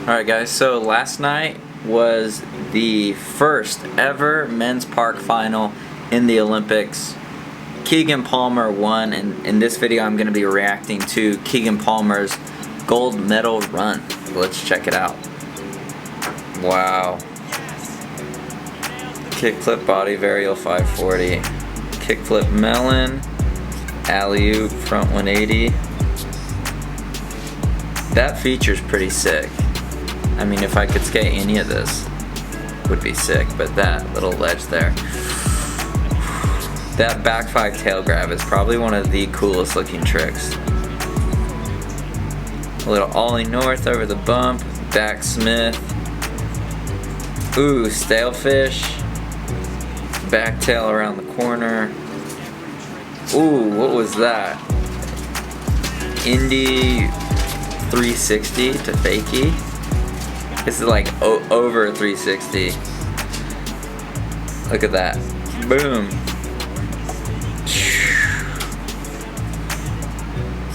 Alright guys, so last night was the first ever men's park final in the Olympics. Keegan Palmer won, and in this video I'm going to be reacting to Keegan Palmer's gold medal run. Let's check it out. Wow. Kickflip body varial 540. Kickflip melon. Alley-oop front 180. That feature's pretty sick. I mean, if I could skate any of this, would be sick, but that little ledge there. That back 5 tail grab is probably one of the coolest looking tricks. A little ollie north over the bump, back Smith. Ooh, stale fish. Back tail around the corner. Ooh, what was that? Indy 360 to fakie. This is like over 360. Look at that. Boom.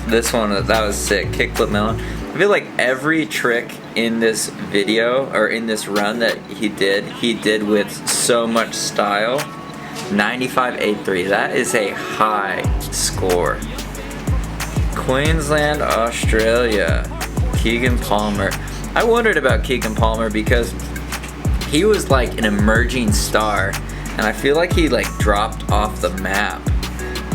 This one, that was sick. Kickflip melon. I feel like every trick in this video, or in this run that he did with so much style. 95.83. That is a high score. Queensland, Australia. Keegan Palmer. I wondered about Keegan Palmer because he was like an emerging star, and I feel like he like dropped off the map.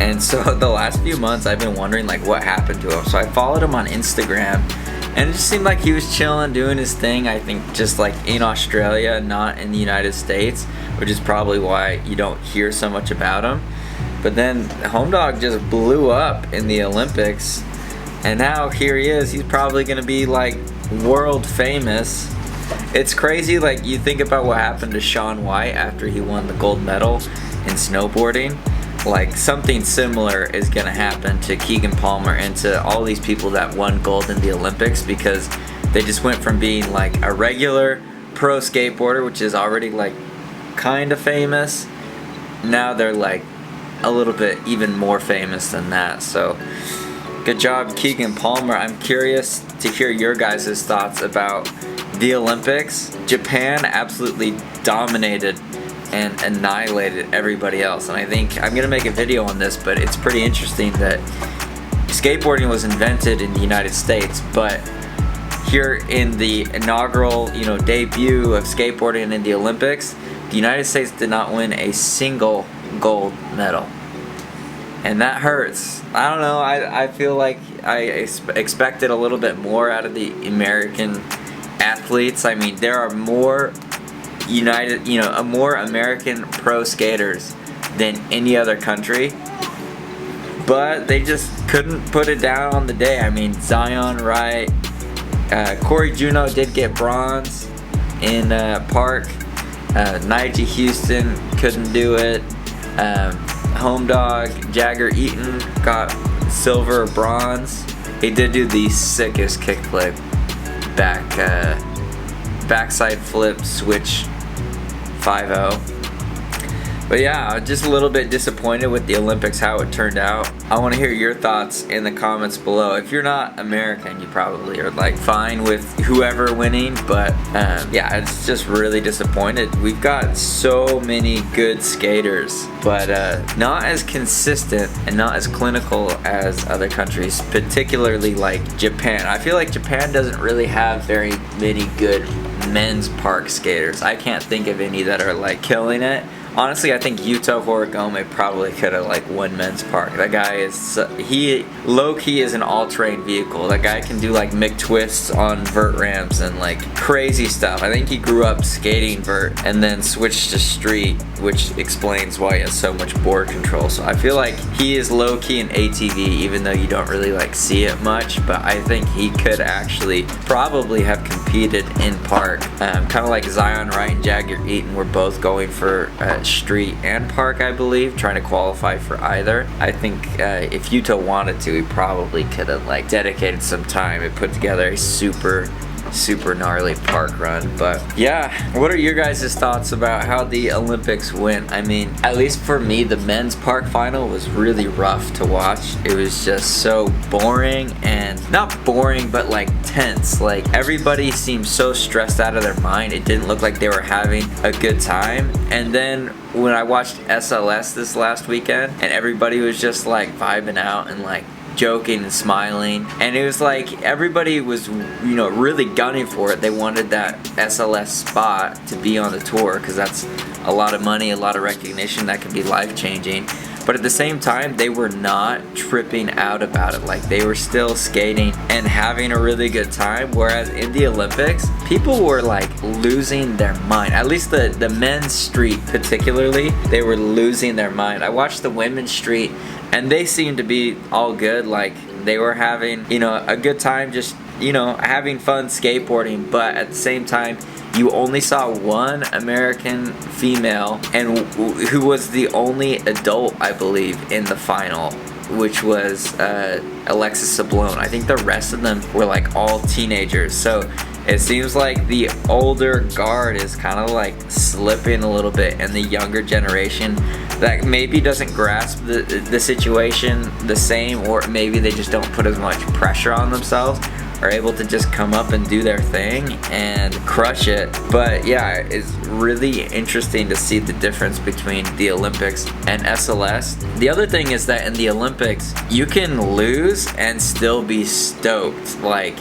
And so the last few months I've been wondering like what happened to him. So I followed him on Instagram, and it just seemed like he was chilling, doing his thing. I think just like in Australia, not in the United States, which is probably why you don't hear so much about him. But then Home Dog just blew up in the Olympics, and now here he is. He's probably gonna be like world famous. It's crazy, like you think about what happened to Shaun White after he won the gold medal in snowboarding. Like something similar is gonna happen to Keegan Palmer and to all these people that won gold in the Olympics, because they just went from being like a regular pro skateboarder, which is already like kind of famous. Now they're like a little bit even more famous than that. So good job, Keegan Palmer. I'm curious to hear your guys' thoughts about the Olympics. Japan absolutely dominated and annihilated everybody else, and I think I'm gonna make a video on this, but it's pretty interesting that skateboarding was invented in the United States, but here in the inaugural, debut of skateboarding in the Olympics, the United States did not win a single gold medal. And that hurts. I don't know, I feel like I expected a little bit more out of the American athletes. I mean, there are more more American pro skaters than any other country, but they just couldn't put it down on the day. I mean, Zion Wright, Corey Juneau did get bronze in park. Nigel Houston couldn't do it. Home Dog, Jagger Eaton got silver or bronze. He did do the sickest kickflip, backside flip switch 5-0. But yeah, just a little bit disappointed with the Olympics, how it turned out. I want to hear your thoughts in the comments below. If you're not American, you probably are like fine with whoever winning, but yeah, it's just really disappointed. We've got so many good skaters, but not as consistent and not as clinical as other countries, particularly like Japan. I feel like Japan doesn't really have very many good men's park skaters. I can't think of any that are like killing it. Honestly, I think Yuto Horigome probably could have like won men's park. That guy is, he low-key is an all-terrain vehicle. That guy can do like McTwists on vert ramps and like crazy stuff. I think he grew up skating vert and then switched to street, which explains why he has so much board control. So I feel like he is low-key an ATV, even though you don't really like see it much. But I think he could actually probably have competed in park. Kind of like Zion Wright and Jagger Eaton were both going for street and park, I believe, trying to qualify for either. I think if Yuto wanted to, he probably could have like dedicated some time and put together a super super gnarly park run. But yeah, what are your guys' thoughts about how the Olympics went? I mean, at least for me, the men's park final was really rough to watch. It was just so boring, and not boring, but like tense. Like everybody seemed so stressed out of their mind. It didn't look like they were having a good time. And then when I watched SLS this last weekend, and everybody was just like vibing out and like joking and smiling, and it was like everybody was, you know, really gunning for it. They wanted that SLS spot to be on the tour because that's a lot of money, a lot of recognition that could be life-changing. But at the same time, they were not tripping out about it. Like, they were still skating and having a really good time. Whereas in the Olympics, people were like losing their mind. At least the men's street particularly, they were losing their mind. I watched the women's street and they seemed to be all good. Like, they were having, you know, a good time, just, you know, having fun skateboarding. But at the same time, you only saw one American female, and who was the only adult, I believe, in the final, which was Alexis Sablone. I think the rest of them were like all teenagers. So it seems like the older guard is kind of like slipping a little bit, and the younger generation that maybe doesn't grasp the situation the same, or maybe they just don't put as much pressure on themselves, are able to just come up and do their thing and crush it. But yeah, it's really interesting to see the difference between the Olympics and SLS. The other thing is that in the Olympics, you can lose and still be stoked. Like,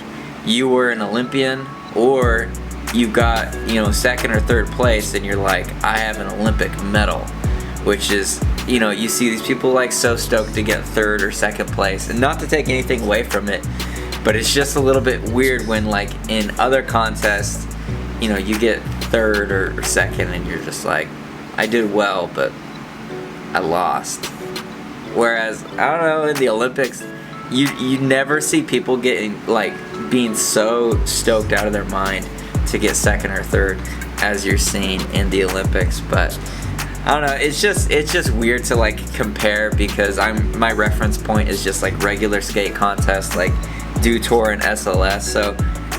you were an Olympian, or you got, you know, second or third place, and you're like, I have an Olympic medal. Which is, you know, you see these people like so stoked to get third or second place, and not to take anything away from it, but it's just a little bit weird when, like, in other contests, you know, you get third or second and you're just like, I did well, but I lost. Whereas, I don't know, in the Olympics, you never see people getting, like, being so stoked out of their mind to get second or third as you're seeing in the Olympics. But I don't know, it's just weird to like compare, because my reference point is just like regular skate contests like Dew Tour and SLS. So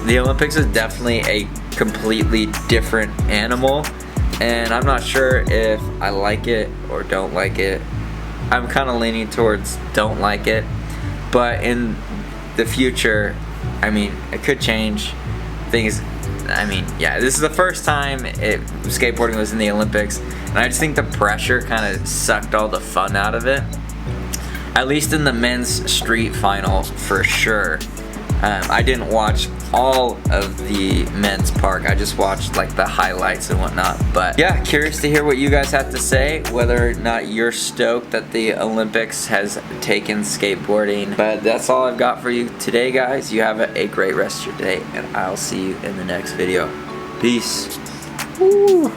the Olympics is definitely a completely different animal, and I'm not sure if I like it or don't like it. I'm kind of leaning towards don't like it, but in the future, I mean, it could change things. I mean, yeah, this is the first time skateboarding was in the Olympics, and I just think the pressure kind of sucked all the fun out of it. At least in the men's street final, for sure. I didn't watch all of the men's park. I just watched like the highlights and whatnot. But yeah, curious to hear what you guys have to say, whether or not you're stoked that the Olympics has taken skateboarding. But that's all I've got for you today, guys. You have a great rest of your day, and I'll see you in the next video. Peace. Woo.